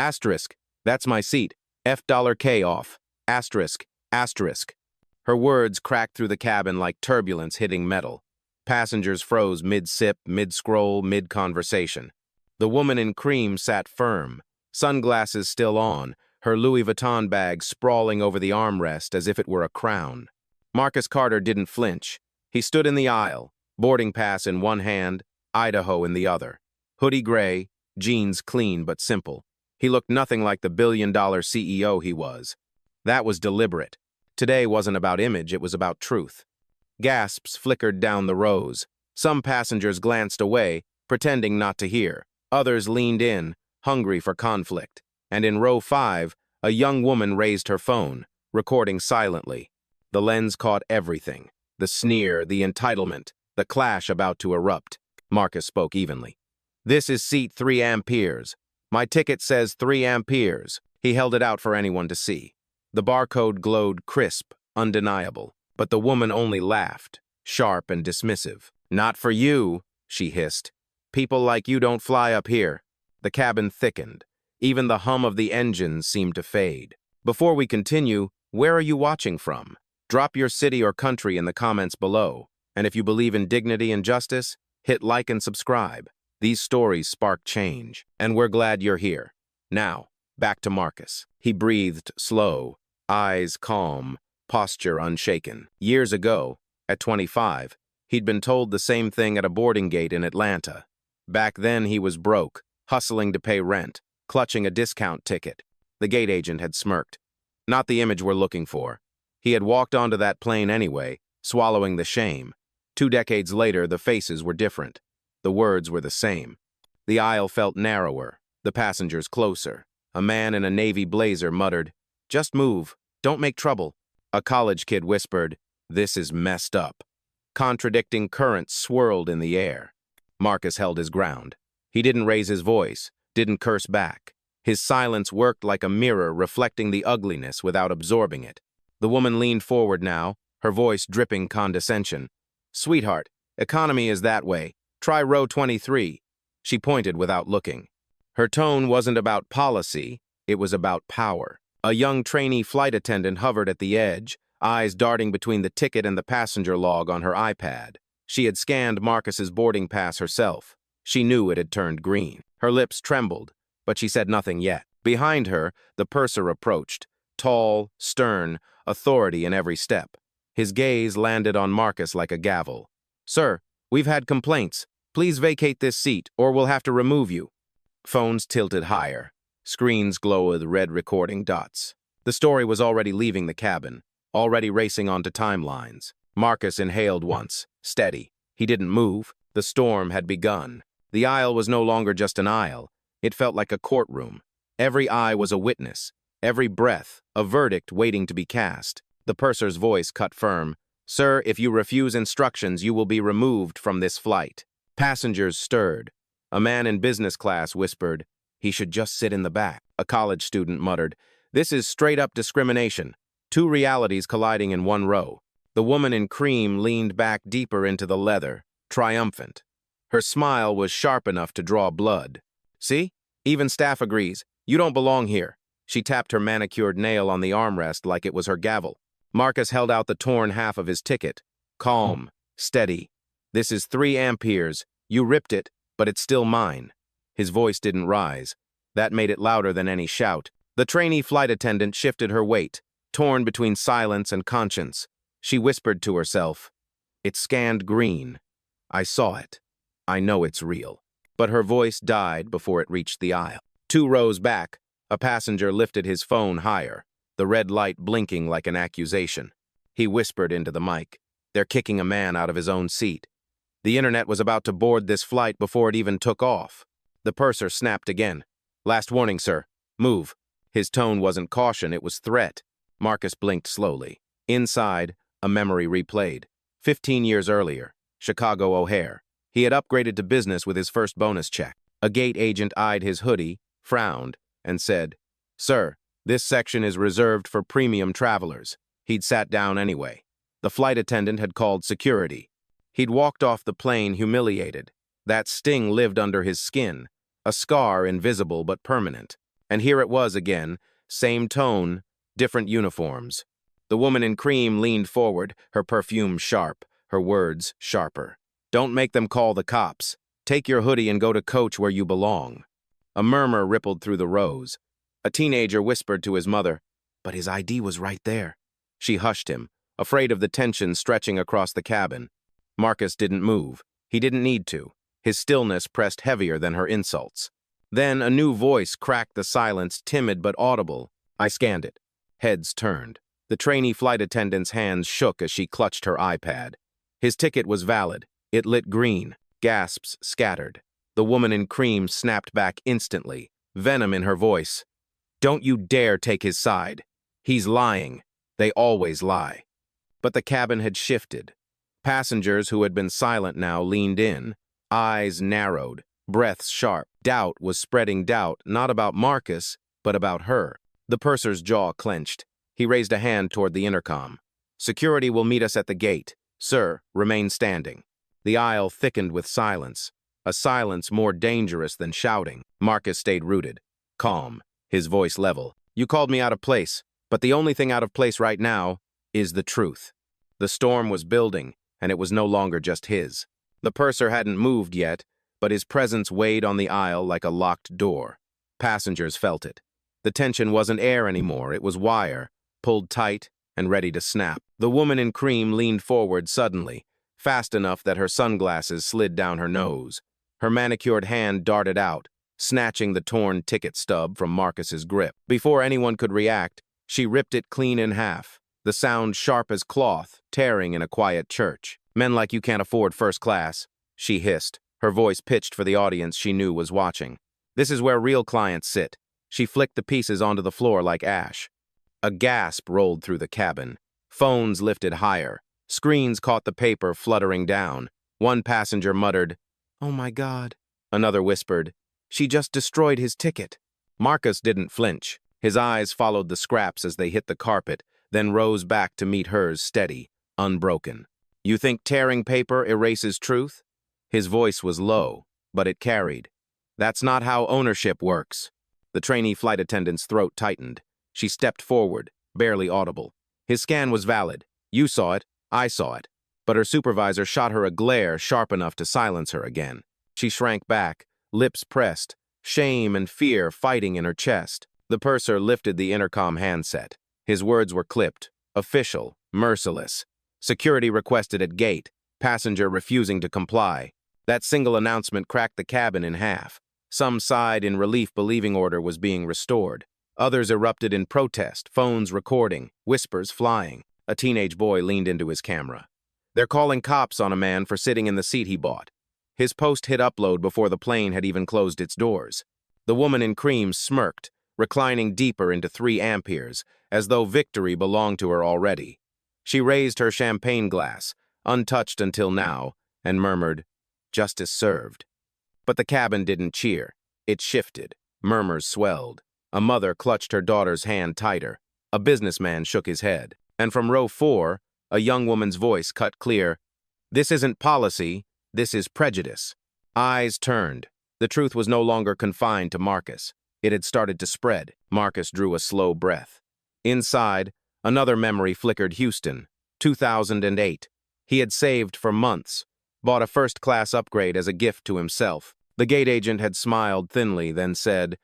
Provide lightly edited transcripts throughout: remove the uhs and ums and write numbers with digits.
Asterisk. That's my seat. $K off. Asterisk. Asterisk. Her words cracked through the cabin like turbulence hitting metal. Passengers froze mid-sip, mid-scroll, mid-conversation. The woman in cream sat firm, sunglasses still on, her Louis Vuitton bag sprawling over the armrest as if it were a crown. Marcus Carter didn't flinch. He stood in the aisle, boarding pass in one hand, Idaho in the other. Hoodie gray, jeans clean but simple. He looked nothing like the billion-dollar CEO he was. That was deliberate. Today wasn't about image, it was about truth. Gasps flickered down the rows. Some passengers glanced away, pretending not to hear. Others leaned in, hungry for conflict. And in row 5, a young woman raised her phone, recording silently. The lens caught everything. The sneer, the entitlement, the clash about to erupt. Marcus spoke evenly. This is seat 3 amperes. My ticket says 3 amperes. He held it out for anyone to see. The barcode glowed crisp, undeniable. But the woman only laughed, sharp and dismissive. Not for you, she hissed. People like you don't fly up here. The cabin thickened. Even the hum of the engines seemed to fade. Before we continue, where are you watching from? Drop your city or country in the comments below. And if you believe in dignity and justice, hit like and subscribe. These stories spark change, and we're glad you're here. Now, back to Marcus. He breathed slow, eyes calm, posture unshaken. Years ago, at 25, he'd been told the same thing at a boarding gate in Atlanta. Back then he was broke, hustling to pay rent, clutching a discount ticket. The gate agent had smirked. Not the image we're looking for. He had walked onto that plane anyway, swallowing the shame. 2 decades later, the faces were different. The words were the same. The aisle felt narrower, the passengers closer. A man in a navy blazer muttered, "Just move, don't make trouble." A college kid whispered, "This is messed up." Contradicting currents swirled in the air. Marcus held his ground. He didn't raise his voice, didn't curse back. His silence worked like a mirror reflecting the ugliness without absorbing it. The woman leaned forward now, her voice dripping condescension. "Sweetheart, economy is that way. Try row 23. She pointed without looking. Her tone wasn't about policy, it was about power. A young trainee flight attendant hovered at the edge, eyes darting between the ticket and the passenger log on her iPad. She had scanned Marcus's boarding pass herself. She knew it had turned green. Her lips trembled, but she said nothing yet. Behind her, the purser approached, tall, stern, authority in every step. His gaze landed on Marcus like a gavel. "Sir, we've had complaints. Please vacate this seat, or we'll have to remove you." Phones tilted higher. Screens glow with red recording dots. The story was already leaving the cabin, already racing onto timelines. Marcus inhaled once, steady. He didn't move. The storm had begun. The aisle was no longer just an aisle. It felt like a courtroom. Every eye was a witness. Every breath, a verdict waiting to be cast. The purser's voice cut firm. "Sir, if you refuse instructions, you will be removed from this flight." Passengers stirred. A man in business class whispered, "He should just sit in the back." A college student muttered, "This is straight-up discrimination." 2 realities colliding in one row. The woman in cream leaned back deeper into the leather, triumphant. Her smile was sharp enough to draw blood. "See? Even staff agrees. You don't belong here." She tapped her manicured nail on the armrest like it was her gavel. Marcus held out the torn half of his ticket. Calm, steady. "This is 3 amperes. You ripped it, but it's still mine." His voice didn't rise. That made it louder than any shout. The trainee flight attendant shifted her weight, torn between silence and conscience. She whispered to herself, "It scanned green. I saw it. I know it's real." But her voice died before it reached the aisle. 2 rows back, a passenger lifted his phone higher, the red light blinking like an accusation. He whispered into the mic, "They're kicking a man out of his own seat. The internet was about to board this flight before it even took off." The purser snapped again. "Last warning, sir. Move." His tone wasn't caution, it was threat. Marcus blinked slowly. Inside, a memory replayed. 15 years earlier, Chicago O'Hare. He had upgraded to business with his first bonus check. A gate agent eyed his hoodie, frowned, and said, "Sir, this section is reserved for premium travelers." He'd sat down anyway. The flight attendant had called security. He'd walked off the plane humiliated. That sting lived under his skin, a scar invisible but permanent. And here it was again, same tone, different uniforms. The woman in cream leaned forward, her perfume sharp, her words sharper. "Don't make them call the cops. Take your hoodie and go to coach where you belong." A murmur rippled through the rows. A teenager whispered to his mother, "But his ID was right there." She hushed him, afraid of the tension stretching across the cabin. Marcus didn't move. He didn't need to. His stillness pressed heavier than her insults. Then a new voice cracked the silence, timid but audible. I scanned it. Heads turned. The trainee flight attendant's hands shook as she clutched her iPad. His ticket was valid. It lit green. Gasps scattered. The woman in cream snapped back instantly, venom in her voice. "Don't you dare take his side. He's lying. They always lie." But the cabin had shifted. Passengers who had been silent now leaned in, eyes narrowed, breaths sharp. Doubt was spreading, doubt not about Marcus, but about her. The purser's jaw clenched. He raised a hand toward the intercom. "Security will meet us at the gate. Sir, remain standing." The aisle thickened with silence, a silence more dangerous than shouting. Marcus stayed rooted, calm, his voice level. "You called me out of place, but the only thing out of place right now is the truth." The storm was building, and it was no longer just his. The purser hadn't moved yet, but his presence weighed on the aisle like a locked door. Passengers felt it. The tension wasn't air anymore, it was wire, pulled tight and ready to snap. The woman in cream leaned forward suddenly, fast enough that her sunglasses slid down her nose. Her manicured hand darted out, snatching the torn ticket stub from Marcus's grip. Before anyone could react, she ripped it clean in half, the sound sharp as cloth, tearing in a quiet church. "Men like you can't afford first class," she hissed, her voice pitched for the audience she knew was watching. "This is where real clients sit." She flicked the pieces onto the floor like ash. A gasp rolled through the cabin. Phones lifted higher. Screens caught the paper fluttering down. One passenger muttered, "Oh my God." Another whispered, "She just destroyed his ticket." Marcus didn't flinch. His eyes followed the scraps as they hit the carpet, then rose back to meet hers steady, unbroken. "You think tearing paper erases truth?" His voice was low, but it carried. "That's not how ownership works." The trainee flight attendant's throat tightened. She stepped forward, barely audible. His scan was valid. You saw it. I saw it. But her supervisor shot her a glare sharp enough to silence her again. She shrank back, lips pressed, shame and fear fighting in her chest. The purser lifted the intercom handset. His words were clipped, official, merciless. "Security requested at gate, passenger refusing to comply." That single announcement cracked the cabin in half. Some sighed in relief, believing order was being restored. Others erupted in protest, phones recording, whispers flying. A teenage boy leaned into his camera. "They're calling cops on a man for sitting in the seat he bought." His post hit upload before the plane had even closed its doors. The woman in cream smirked, reclining deeper into 3 amperes, as though victory belonged to her already. She raised her champagne glass, untouched until now, and murmured, "Justice served." But the cabin didn't cheer. It shifted. Murmurs swelled. A mother clutched her daughter's hand tighter. A businessman shook his head. And from row 4, a young woman's voice cut clear, "This isn't policy, this is prejudice." Eyes turned. The truth was no longer confined to Marcus. It had started to spread. Marcus drew a slow breath. Inside, another memory flickered. Houston, 2008. He had saved for months, bought a first-class upgrade as a gift to himself. The gate agent had smiled thinly, then said,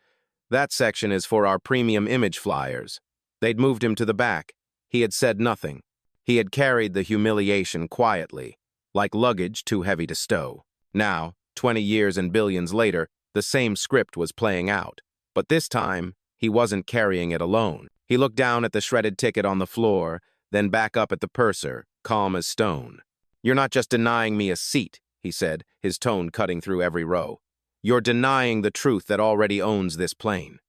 "That section is for our premium image flyers." They'd moved him to the back. He had said nothing. He had carried the humiliation quietly, like luggage too heavy to stow. Now, 20 years and billions later, the same script was playing out. But this time, he wasn't carrying it alone. He looked down at the shredded ticket on the floor, then back up at the purser, calm as stone. "You're not just denying me a seat," he said, his tone cutting through every row. "You're denying the truth that already owns this plane."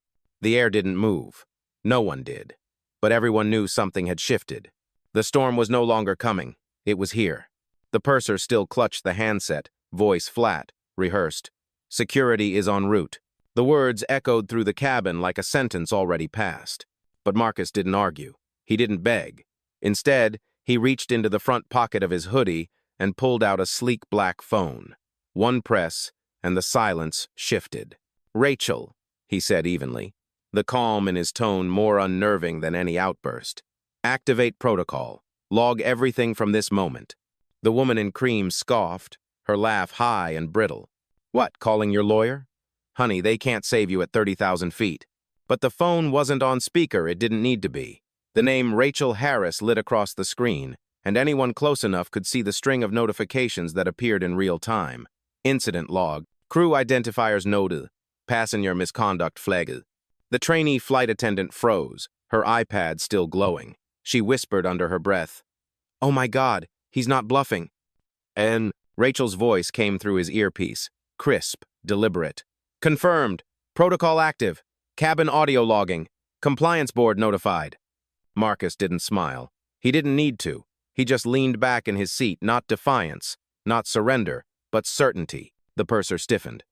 The air didn't move. No one did. But everyone knew something had shifted. The storm was no longer coming. It was here. The purser still clutched the handset, voice flat, rehearsed. "Security is en route." The words echoed through the cabin like a sentence already passed. But Marcus didn't argue. He didn't beg. Instead, he reached into the front pocket of his hoodie and pulled out a sleek black phone. One press, and the silence shifted. "Rachel," he said evenly. the calm in his tone more unnerving than any outburst. "Activate protocol. Log everything from this moment." The woman in cream scoffed, her laugh high and brittle. "What, calling your lawyer? Honey, they can't save you at 30,000 feet. But the phone wasn't on speaker, it didn't need to be. The name Rachel Harris lit across the screen, and anyone close enough could see the string of notifications that appeared in real time. Incident log, crew identifiers noted, passenger misconduct flagged. The trainee flight attendant froze, her iPad still glowing. She whispered under her breath, "Oh my God, he's not bluffing." And Rachel's voice came through his earpiece, crisp, deliberate. "Confirmed. Protocol active. Cabin audio logging. Compliance board notified." Marcus didn't smile. He didn't need to. He just leaned back in his seat, not defiance, not surrender, but certainty. The purser stiffened.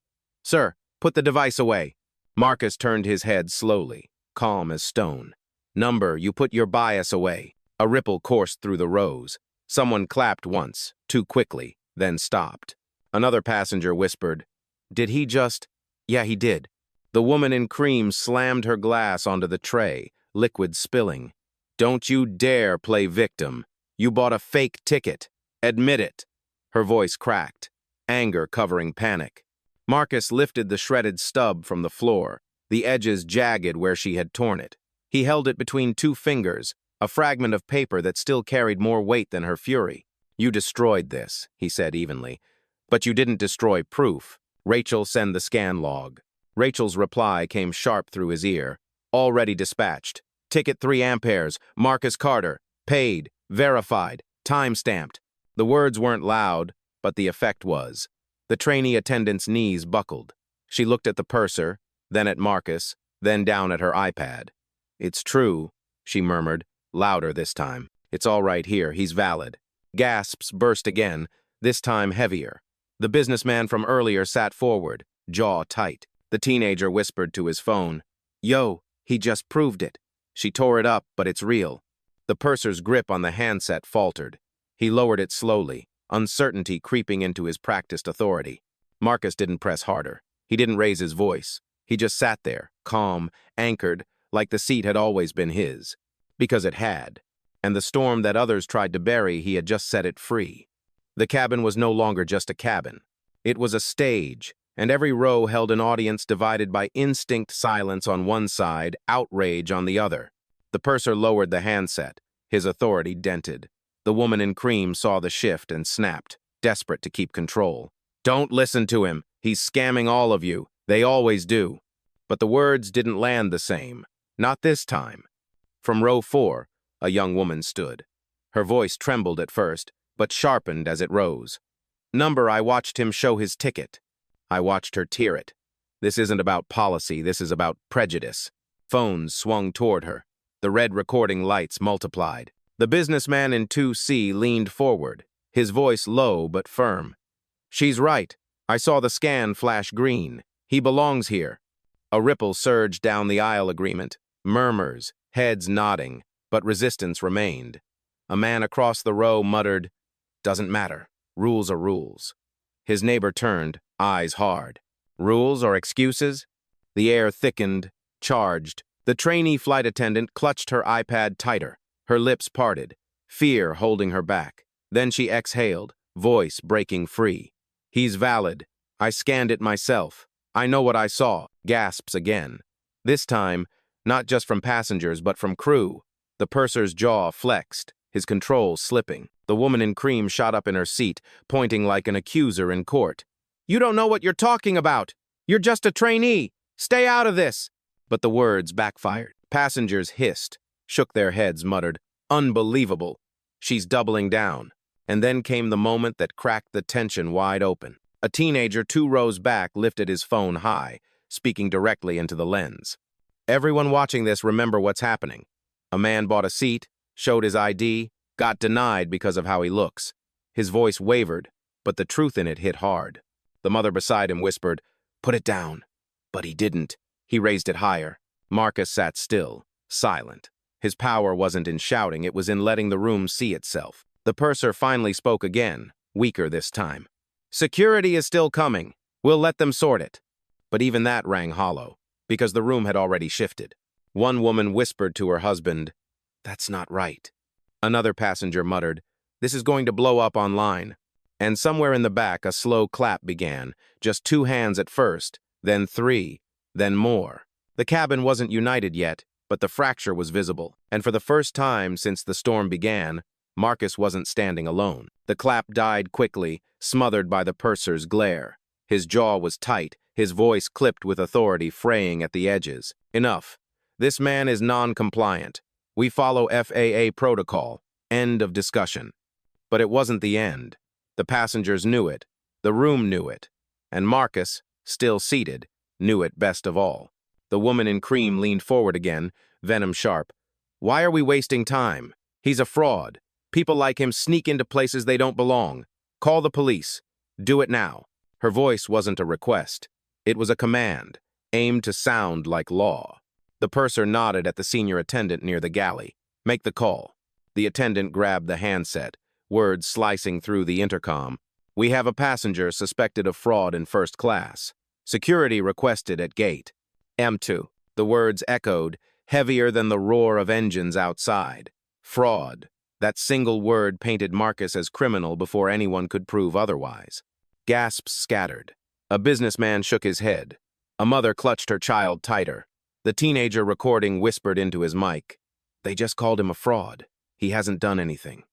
"Sir, put the device away." Marcus turned his head slowly, calm as stone. "Number, you put your bias away." A ripple coursed through the rows. Someone clapped once, too quickly, then stopped. Another passenger whispered, "Did he just—" "Yeah, he did." The woman in cream slammed her glass onto the tray, liquid spilling. "Don't you dare play victim. You bought a fake ticket. Admit it." Her voice cracked, anger covering panic. Marcus lifted the shredded stub from the floor, the edges jagged where she had torn it. He held it between two fingers, a fragment of paper that still carried more weight than her fury. "You destroyed this," he said evenly. "But you didn't destroy proof. Rachel, send the scan log." Rachel's reply came sharp through his ear. "Already dispatched. Ticket 3 amperes, Marcus Carter, paid, verified, time-stamped." The words weren't loud, but the effect was. The trainee attendant's knees buckled. She looked at the purser, then at Marcus, then down at her iPad. "It's true," she murmured, louder this time. "It's all right here, he's valid." Gasps burst again, this time heavier. The businessman from earlier sat forward, jaw tight. The teenager whispered to his phone, "Yo, he just proved it." She tore it up, but it's real. The purser's grip on the handset faltered. He lowered it slowly, uncertainty creeping into his practiced authority. Marcus didn't press harder. He didn't raise his voice. He just sat there, calm, anchored, like the seat had always been his. Because it had. And the storm that others tried to bury, he had just set it free. The cabin was no longer just a cabin. It was a stage, and every row held an audience divided by instinct silence on one side, outrage on the other. The purser lowered the handset, his authority dented. The woman in cream saw the shift and snapped, desperate to keep control. "Don't listen to him. He's scamming all of you. They always do." But the words didn't land the same. Not this time. From row 4, a young woman stood. Her voice trembled at first, but sharpened as it rose. "Number, I watched him show his ticket. I watched her tear it. This isn't about policy, this is about prejudice." Phones swung toward her. The red recording lights multiplied. The businessman in 2C leaned forward, his voice low but firm. "She's right. I saw the scan flash green. He belongs here." A ripple surged down the aisle agreement, murmurs, heads nodding, but resistance remained. A man across the row muttered, "Doesn't matter. Rules are rules." His neighbor turned, eyes hard. "Rules or excuses?" The air thickened, charged. The trainee flight attendant clutched her iPad tighter, her lips parted, fear holding her back. Then she exhaled, voice breaking free. "He's valid. I scanned it myself. I know what I saw." Gasps again. This time, not just from passengers, but from crew. The purser's jaw flexed, his control slipping. The woman in cream shot up in her seat, pointing like an accuser in court. "You don't know what you're talking about. You're just a trainee. Stay out of this." But the words backfired. Passengers hissed, shook their heads, muttered, "Unbelievable. She's doubling down." And then came the moment that cracked the tension wide open. A teenager 2 rows back lifted his phone high, speaking directly into the lens. "Everyone watching this, remember what's happening. A man bought a seat, showed his ID, got denied because of how he looks." His voice wavered, but the truth in it hit hard. The mother beside him whispered, "Put it down." But he didn't. He raised it higher. Marcus sat still, silent. His power wasn't in shouting, it was in letting the room see itself. The purser finally spoke again, weaker this time. "Security is still coming. We'll let them sort it." But even that rang hollow. because the room had already shifted. One woman whispered to her husband, "That's not right." Another passenger muttered, "This is going to blow up online." And somewhere in the back, a slow clap began, just 2 hands at first, then 3, then more. The cabin wasn't united yet, but the fracture was visible. And for the first time since the storm began, Marcus wasn't standing alone. The clap died quickly, smothered by the purser's glare. His jaw was tight, his voice clipped with authority, fraying at the edges. "Enough. This man is non-compliant. We follow FAA protocol. End of discussion." But it wasn't the end. The passengers knew it, the room knew it, and Marcus, still seated, knew it best of all. The woman in cream leaned forward again, venom sharp. "Why are we wasting time? He's a fraud. People like him sneak into places they don't belong. Call the police. Do it now." Her voice wasn't a request. It was a command, aimed to sound like law. The purser nodded at the senior attendant near the galley. "Make the call." The attendant grabbed the handset, words slicing through the intercom. "We have a passenger suspected of fraud in first class. Security requested at gate. M2. The words echoed, heavier than the roar of engines outside. Fraud. That single word painted Marcus as criminal before anyone could prove otherwise. Gasps scattered. A businessman shook his head. A mother clutched her child tighter. The teenager recording whispered into his mic, "They just called him a fraud. He hasn't done anything."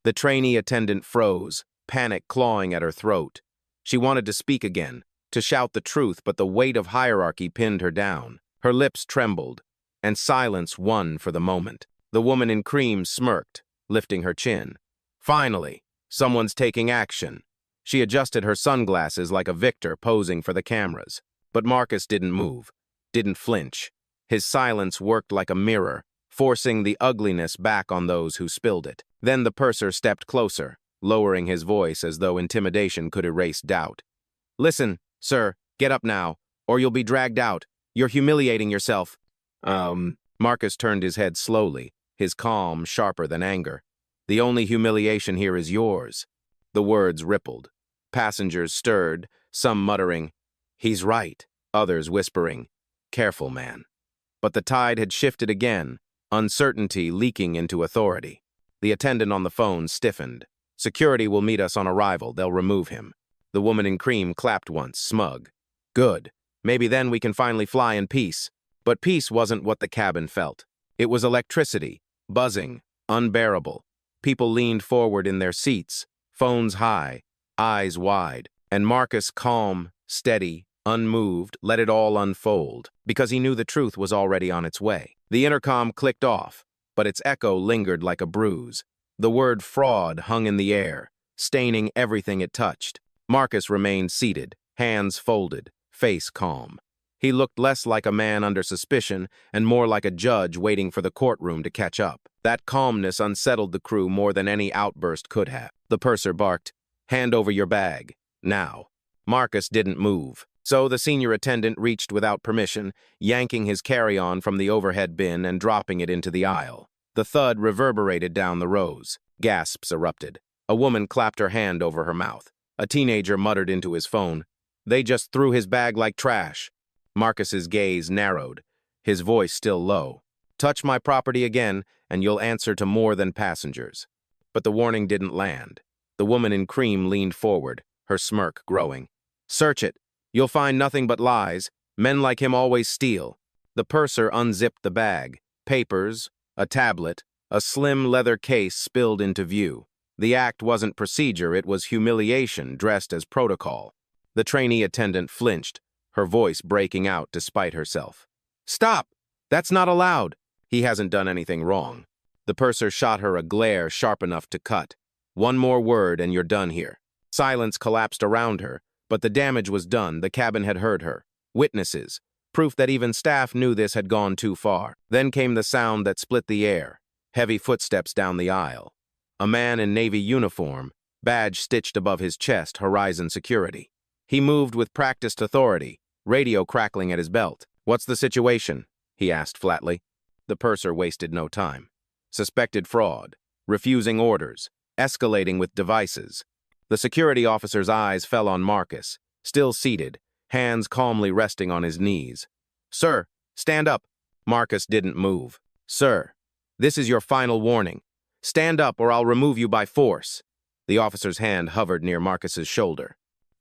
The trainee attendant froze, panic clawing at her throat. She wanted to speak again, to shout the truth, but the weight of hierarchy pinned her down. Her lips trembled, and silence won for the moment. The woman in cream smirked, lifting her chin. Finally, someone's taking action. She adjusted her sunglasses like a victor posing for the cameras. But Marcus didn't move, didn't flinch. His silence worked like a mirror, forcing the ugliness back on those who spilled it. Then the purser stepped closer, lowering his voice as though intimidation could erase doubt. "Listen, sir, get up now, or you'll be dragged out. You're humiliating yourself." Marcus turned his head slowly, his calm sharper than anger. "The only humiliation here is yours." The words rippled. Passengers stirred, some muttering, "He's right," others whispering, "Careful, man." But the tide had shifted again, uncertainty leaking into authority. The attendant on the phone stiffened. "Security will meet us on arrival. They'll remove him." The woman in cream clapped once, smug. "Good. Maybe then we can finally fly in peace." But peace wasn't what the cabin felt. It was electricity, buzzing, unbearable. People leaned forward in their seats, phones high, eyes wide, and Marcus, calm, steady, unmoved, let it all unfold, because he knew the truth was already on its way. The intercom clicked off, but its echo lingered like a bruise. The word fraud hung in the air, staining everything it touched. Marcus remained seated, hands folded, face calm. He looked less like a man under suspicion and more like a judge waiting for the courtroom to catch up. That calmness unsettled the crew more than any outburst could have. The purser barked, "Hand over your bag, now." Marcus didn't move, so the senior attendant reached without permission, yanking his carry-on from the overhead bin and dropping it into the aisle. The thud reverberated down the rows. Gasps erupted. A woman clapped her hand over her mouth. A teenager muttered into his phone, "They just threw his bag like trash." Marcus's gaze narrowed, his voice still low. "Touch my property again, and you'll answer to more than passengers." But the warning didn't land. The woman in cream leaned forward, her smirk growing. "Search it. You'll find nothing but lies. Men like him always steal." The purser unzipped the bag. Papers, a tablet, a slim leather case spilled into view. The act wasn't procedure, it was humiliation dressed as protocol. The trainee attendant flinched, her voice breaking out despite herself. "Stop! That's not allowed." "He hasn't done anything wrong." The purser shot her a glare sharp enough to cut. "One more word and you're done here." Silence collapsed around her, but the damage was done. The cabin had heard her. Witnesses, proof that even staff knew this had gone too far. Then came the sound that split the air. Heavy footsteps down the aisle. A man in Navy uniform, badge stitched above his chest, Horizon Security. He moved with practiced authority, radio crackling at his belt. "What's the situation?" he asked flatly. The purser wasted no time. Suspected fraud, refusing orders, escalating with devices. The security officer's eyes fell on Marcus, still seated, hands calmly resting on his knees. Sir, stand up. Marcus didn't move. Sir, this is your final warning. Stand up or I'll remove you by force. The officer's hand hovered near Marcus's shoulder.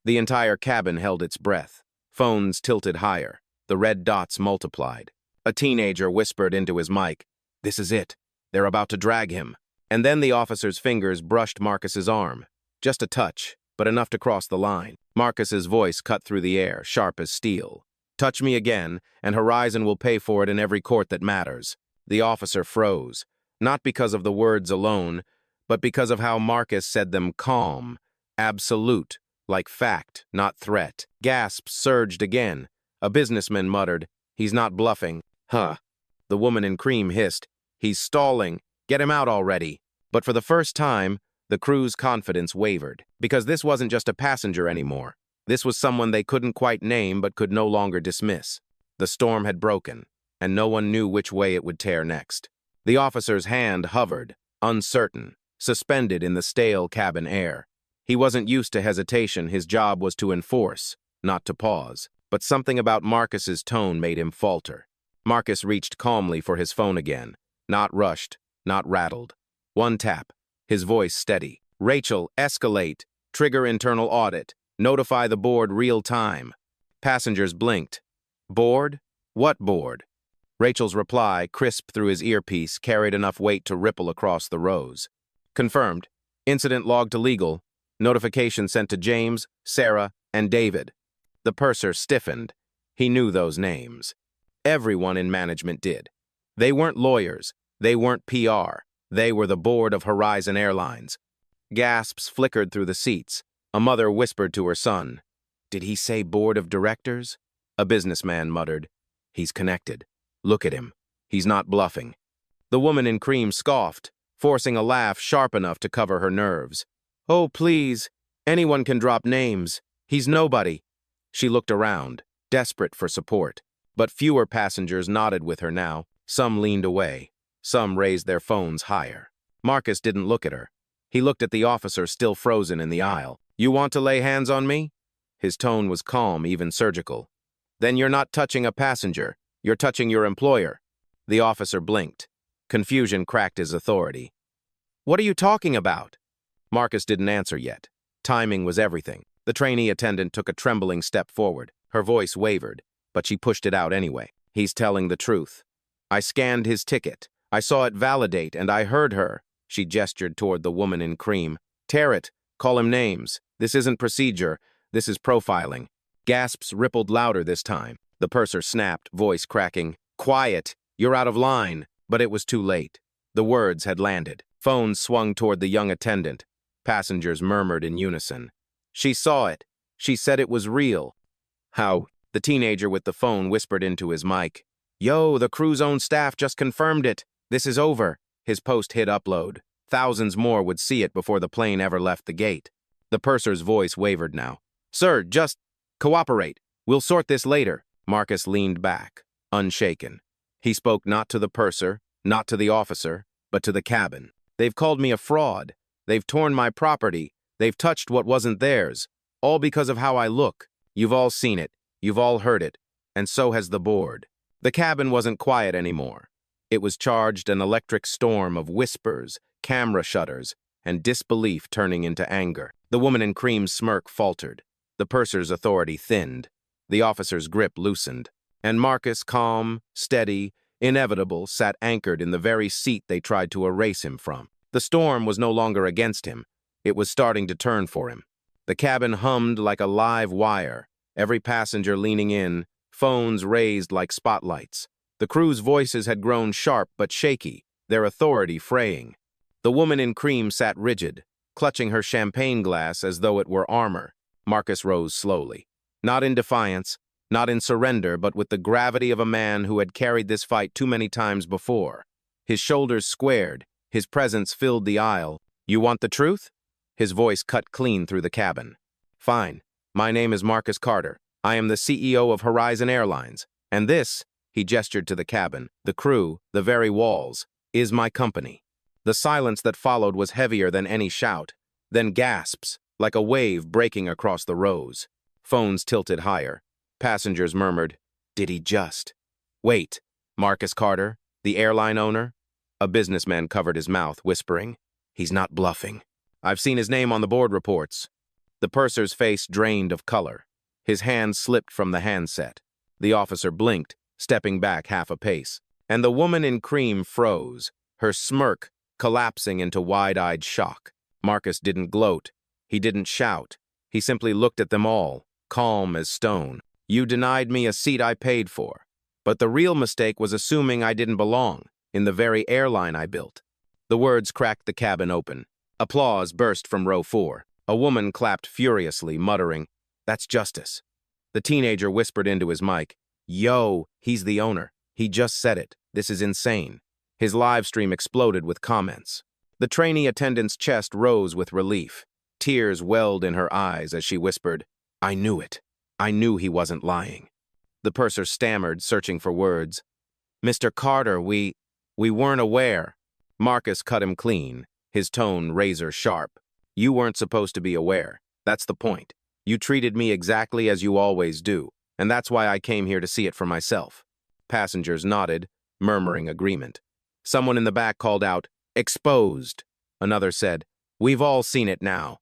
The entire cabin held its breath. Phones tilted higher. The red dots multiplied. A teenager whispered into his mic, "This is it. They're about to drag him." And then the officer's fingers brushed Marcus's arm. Just a touch, but enough to cross the line. Marcus's voice cut through the air, sharp as steel. "Touch me again, and Horizon will pay for it in every court that matters." The officer froze, not because of the words alone, but because of how Marcus said them calm, absolute, like fact, not threat. Gasps surged again. A businessman muttered, "He's not bluffing." Huh. The woman in cream hissed, "He's stalling. Get him out already." But for the first time, the crew's confidence wavered, because this wasn't just a passenger anymore. This was someone they couldn't quite name but could no longer dismiss. The storm had broken, and no one knew which way it would tear next. The officer's hand hovered, uncertain, suspended in the stale cabin air. He wasn't used to hesitation. His job was to enforce, not to pause. But something about Marcus's tone made him falter. Marcus reached calmly for his phone again, not rushed, not rattled. One tap, his voice steady. "Rachel, escalate. Trigger internal audit. Notify the board real time." Passengers blinked. "Board? What board?" Rachel's reply, crisp through his earpiece, carried enough weight to ripple across the rows. "Confirmed. Incident logged to legal. Notification sent to James, Sarah, and David." The purser stiffened. He knew those names. Everyone in management did. They weren't lawyers. They weren't PR. They were the board of Horizon Airlines. Gasps flickered through the seats. A mother whispered to her son, "Did he say board of directors?" A businessman muttered, "He's connected. Look at him. He's not bluffing." The woman in cream scoffed, forcing a laugh sharp enough to cover her nerves. "Oh, please. Anyone can drop names. He's nobody." She looked around, desperate for support. But fewer passengers nodded with her now. Some leaned away. Some raised their phones higher. Marcus didn't look at her. He looked at the officer still frozen in the aisle. "You want to lay hands on me?" His tone was calm, even surgical. "Then you're not touching a passenger. You're touching your employer." The officer blinked. Confusion cracked his authority. "What are you talking about?" Marcus didn't answer yet. Timing was everything. The trainee attendant took a trembling step forward. Her voice wavered, but she pushed it out anyway. "He's telling the truth. I scanned his ticket. I saw it validate, and I heard her." She gestured toward the woman in cream. "Tear it. Call him names. This isn't procedure. This is profiling." Gasps rippled louder this time. The purser snapped, voice cracking, "Quiet. You're out of line." But it was too late. The words had landed. Phones swung toward the young attendant. Passengers murmured in unison. "She saw it. She said it was real." "How?" The teenager with the phone whispered into his mic. "Yo, the crew's own staff just confirmed it. This is over." His post hit upload. Thousands more would see it before the plane ever left the gate. The purser's voice wavered now. "Sir, just cooperate. We'll sort this later." Marcus leaned back, unshaken. He spoke not to the purser, not to the officer, but to the cabin. "They've called me a fraud. They've torn my property. They've touched what wasn't theirs. All because of how I look. You've all seen it. You've all heard it. And so has the board." The cabin wasn't quiet anymore. It was charged an electric storm of whispers, camera shutters, and disbelief turning into anger. The woman in cream's smirk faltered. The purser's authority thinned. The officer's grip loosened. And Marcus, calm, steady, inevitable, sat anchored in the very seat they tried to erase him from. The storm was no longer against him. It was starting to turn for him. The cabin hummed like a live wire, every passenger leaning in, phones raised like spotlights. The crew's voices had grown sharp but shaky, their authority fraying. The woman in cream sat rigid, clutching her champagne glass as though it were armor. Marcus rose slowly. Not in defiance, not in surrender, but with the gravity of a man who had carried this fight too many times before. His shoulders squared, his presence filled the aisle. "You want the truth?" His voice cut clean through the cabin. "Fine. My name is Marcus Carter. I am the CEO of Horizon Airlines. And this," he gestured to the cabin, "the crew, the very walls, is my company." The silence that followed was heavier than any shout. Then gasps, like a wave breaking across the rows. Phones tilted higher. Passengers murmured, "Did he just?" Wait, Marcus Carter, the airline owner? A businessman covered his mouth, whispering, "He's not bluffing. I've seen his name on the board reports." The purser's face drained of color. His hand slipped from the handset. The officer blinked, stepping back half a pace. And the woman in cream froze, her smirk collapsing into wide-eyed shock. Marcus didn't gloat. He didn't shout. He simply looked at them all, calm as stone. "You denied me a seat I paid for. But the real mistake was assuming I didn't belong in the very airline I built." The words cracked the cabin open. Applause burst from row 4. A woman clapped furiously, muttering, "That's justice." The teenager whispered into his mic, "Yo, he's the owner. He just said it. This is insane." His live stream exploded with comments. The trainee attendant's chest rose with relief. Tears welled in her eyes as she whispered, "I knew it. I knew he wasn't lying." The purser stammered, searching for words. "Mr. Carter, we weren't aware." Marcus cut him clean, his tone razor sharp. "You weren't supposed to be aware. That's the point. You treated me exactly as you always do, and that's why I came here to see it for myself." Passengers nodded, murmuring agreement. Someone in the back called out, "Exposed." Another said, "We've all seen it now."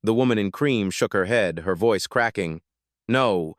The woman in cream shook her head, her voice cracking. No,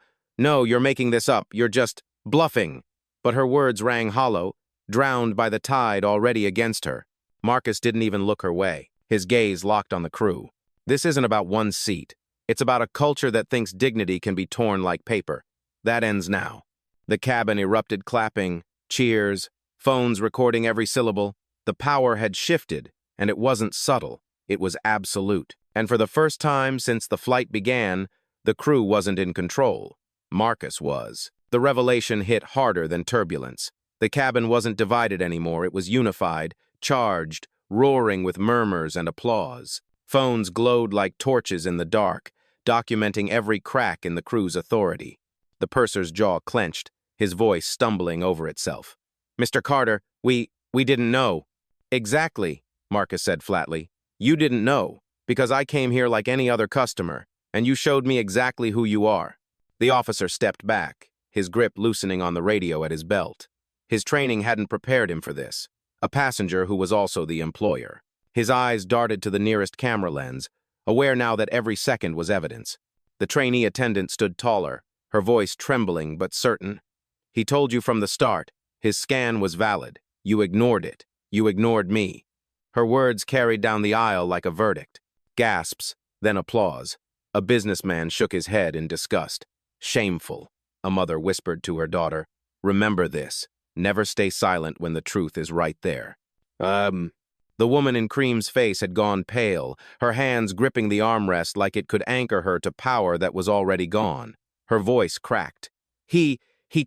you're making this up. You're just bluffing." But her words rang hollow, drowned by the tide already against her. Marcus didn't even look her way. His gaze locked on the crew. This isn't about one seat. It's about a culture that thinks dignity can be torn like paper. That ends now. The cabin erupted, clapping, cheers, phones recording every syllable. The power had shifted, and it wasn't subtle. It was absolute. And for the first time since the flight began, the crew wasn't in control. Marcus was. The revelation hit harder than turbulence. The cabin wasn't divided anymore. It was unified, charged, roaring with murmurs and applause. Phones glowed like torches in the dark, documenting every crack in the crew's authority. The purser's jaw clenched, his voice stumbling over itself. "Mr. Carter, we didn't know." "Exactly," Marcus said flatly. "You didn't know, because I came here like any other customer, and you showed me exactly who you are." The officer stepped back, his grip loosening on the radio at his belt. His training hadn't prepared him for this. A passenger who was also the employer. His eyes darted to the nearest camera lens, aware now that every second was evidence. The trainee attendant stood taller, her voice trembling but certain. "He told you from the start. His scan was valid. You ignored it. You ignored me." Her words carried down the aisle like a verdict. Gasps, then applause. A businessman shook his head in disgust. "Shameful," a mother whispered to her daughter. "Remember this. Never stay silent when the truth is right there." The woman in cream's face had gone pale, her hands gripping the armrest like it could anchor her to power that was already gone. Her voice cracked. He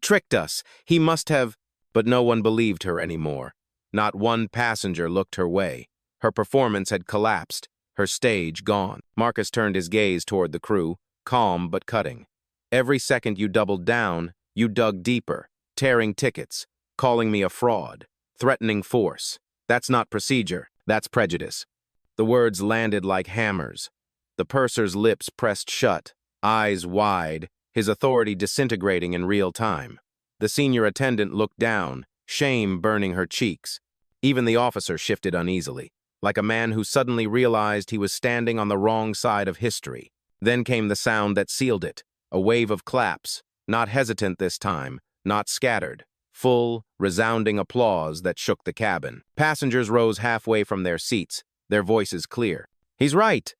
tricked us. He must have..." But no one believed her anymore. Not one passenger looked her way. Her performance had collapsed, her stage gone. Marcus turned his gaze toward the crew, calm but cutting. "Every second you doubled down, you dug deeper, tearing tickets, calling me a fraud, threatening force. That's not procedure, that's prejudice." The words landed like hammers. The purser's lips pressed shut, eyes wide, his authority disintegrating in real time. The senior attendant looked down, shame burning her cheeks. Even the officer shifted uneasily, like a man who suddenly realized he was standing on the wrong side of history. Then came the sound that sealed it, a wave of claps, not hesitant this time, not scattered. Full, resounding applause that shook the cabin. Passengers rose halfway from their seats, their voices clear. "He's right.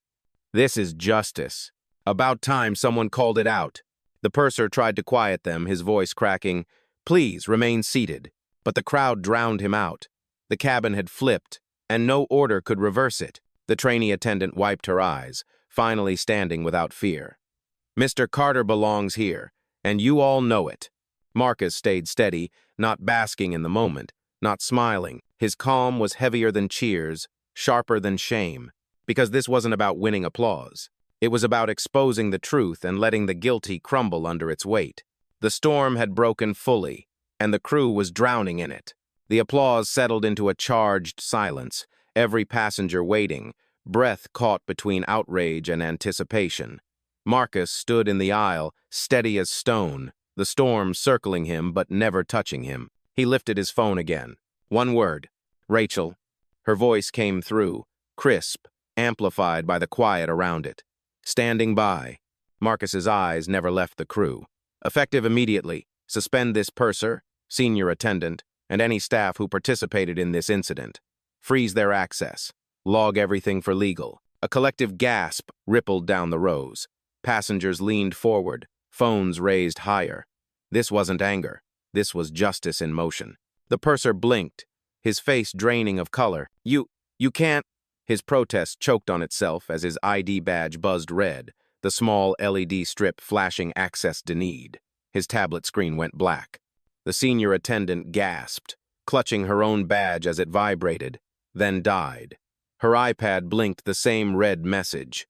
This is justice. About time someone called it out." The purser tried to quiet them, his voice cracking, "Please remain seated." But the crowd drowned him out. The cabin had flipped, and no order could reverse it. The trainee attendant wiped her eyes, finally standing without fear. "Mr. Carter belongs here, and you all know it." Marcus stayed steady, not basking in the moment, not smiling. His calm was heavier than cheers, sharper than shame, because this wasn't about winning applause. It was about exposing the truth and letting the guilty crumble under its weight. The storm had broken fully, and the crew was drowning in it. The applause settled into a charged silence, every passenger waiting, breath caught between outrage and anticipation. Marcus stood in the aisle, steady as stone, the storm circling him but never touching him. He lifted his phone again. One word. Rachel. Her voice came through, crisp, amplified by the quiet around it. Standing by. Marcus's eyes never left the crew. Effective immediately. Suspend this purser, senior attendant, and any staff who participated in this incident. Freeze their access. Log everything for legal. A collective gasp rippled down the rows. Passengers leaned forward, phones raised higher. This wasn't anger. This was justice in motion. The purser blinked, his face draining of color. You can't. His protest choked on itself as his ID badge buzzed red, the small LED strip flashing access denied. His tablet screen went black. The senior attendant gasped, clutching her own badge as it vibrated, then died. Her iPad blinked the same red message.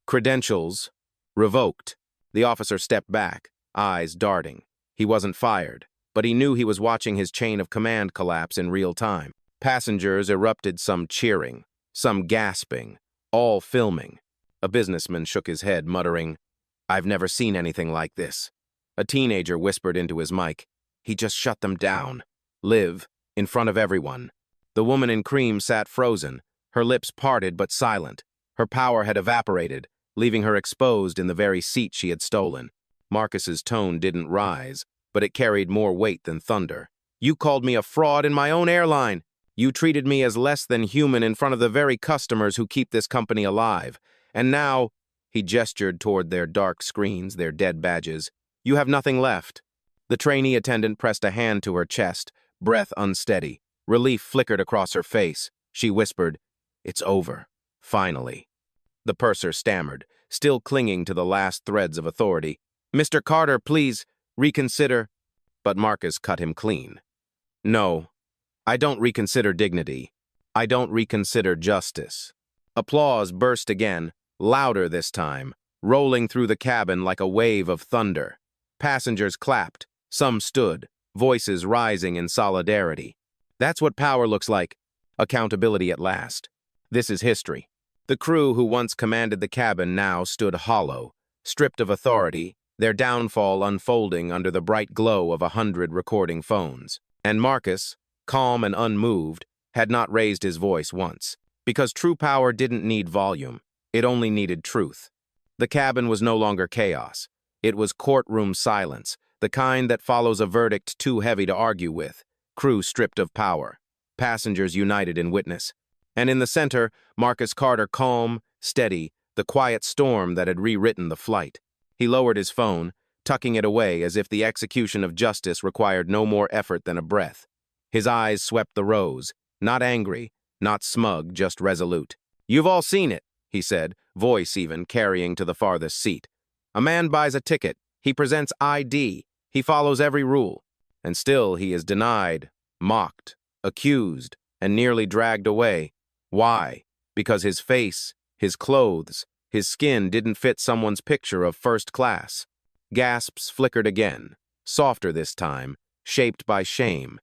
Credentials revoked. The officer stepped back, eyes darting. He wasn't fired, but he knew he was watching his chain of command collapse in real time. Passengers erupted, some cheering, some gasping, all filming. A businessman shook his head, muttering, "I've never seen anything like this." A teenager whispered into his mic, "He just shut them down. Live, in front of everyone." The woman in cream sat frozen, her lips parted but silent. Her power had evaporated, leaving her exposed in the very seat she had stolen. Marcus's tone didn't rise, but it carried more weight than thunder. "You called me a fraud in my own airline. You treated me as less than human in front of the very customers who keep this company alive. And now," he gestured toward their dark screens, their dead badges, "you have nothing left." The trainee attendant pressed a hand to her chest, breath unsteady. Relief flickered across her face. She whispered, "It's over. Finally." The purser stammered, still clinging to the last threads of authority. "Mr. Carter, please, reconsider." But Marcus cut him clean. "No, I don't reconsider dignity. I don't reconsider justice." Applause burst again, louder this time, rolling through the cabin like a wave of thunder. Passengers clapped, some stood, voices rising in solidarity. That's what power looks like. Accountability at last. This is history. The crew who once commanded the cabin now stood hollow, stripped of authority, their downfall unfolding under the bright glow of 100 recording phones. And Marcus, calm and unmoved, had not raised his voice once, because true power didn't need volume. It only needed truth. The cabin was no longer chaos. It was courtroom silence, the kind that follows a verdict too heavy to argue with. Crew stripped of power. Passengers united in witness. And in the center, Marcus Carter, calm, steady, the quiet storm that had rewritten the flight. He lowered his phone, tucking it away as if the execution of justice required no more effort than a breath. His eyes swept the rows, not angry, not smug, just resolute. "You've all seen it," he said, voice even carrying to the farthest seat. "A man buys a ticket. He presents ID. He follows every rule. And still he is denied, mocked, accused, and nearly dragged away. Why? Because his face, his clothes, his skin didn't fit someone's picture of first class." Gasps flickered again, softer this time, shaped by shame.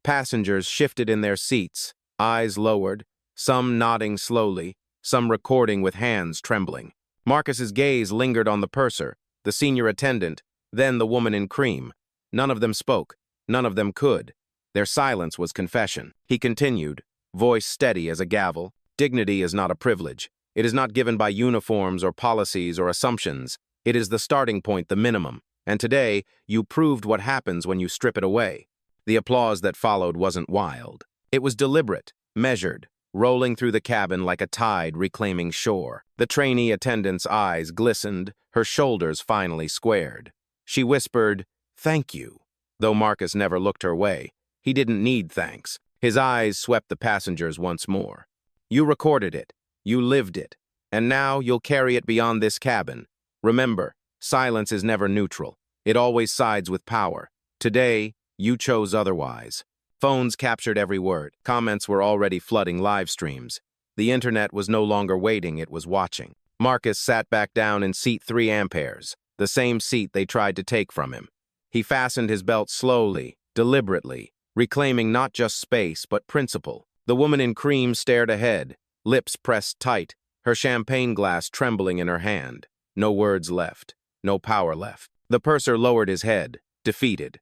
Passengers shifted in their seats, eyes lowered, some nodding slowly, some recording with hands trembling. Marcus's gaze lingered on the purser, the senior attendant, then the woman in cream. None of them spoke. None of them could. Their silence was confession. He continued, voice steady as a gavel. "Dignity is not a privilege. It is not given by uniforms or policies or assumptions. It is the starting point, the minimum. And today, you proved what happens when you strip it away." The applause that followed wasn't wild. It was deliberate, measured, rolling through the cabin like a tide reclaiming shore. The trainee attendant's eyes glistened, her shoulders finally squared. She whispered, "Thank you." Though Marcus never looked her way, he didn't need thanks. His eyes swept the passengers once more. "You recorded it. You lived it. And now you'll carry it beyond this cabin. Remember, silence is never neutral. It always sides with power. Today, you chose otherwise." Phones captured every word. Comments were already flooding live streams. The internet was no longer waiting, it was watching. Marcus sat back down in seat 3 amperes, the same seat they tried to take from him. He fastened his belt slowly, deliberately, reclaiming not just space, but principle. The woman in cream stared ahead, lips pressed tight, her champagne glass trembling in her hand. No words left, no power left. The purser lowered his head, defeated.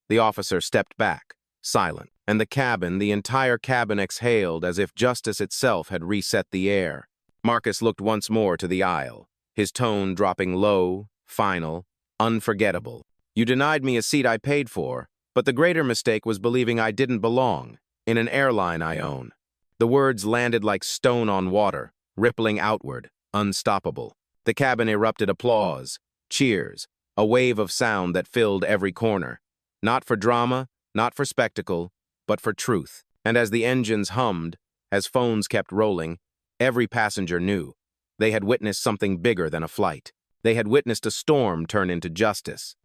The officer stepped back, silent, and the entire cabin exhaled as if justice itself had reset the air. Marcus looked once more to the aisle, his tone dropping low, final, unforgettable. You denied me a seat I paid for, but the greater mistake was believing I didn't belong, in an airline I own. The words landed like stone on water, rippling outward, unstoppable. The cabin erupted applause, cheers, a wave of sound that filled every corner. Not for drama, not for spectacle, but for truth. And as the engines hummed, as phones kept rolling, every passenger knew. They had witnessed something bigger than a flight. They had witnessed a storm turn into justice.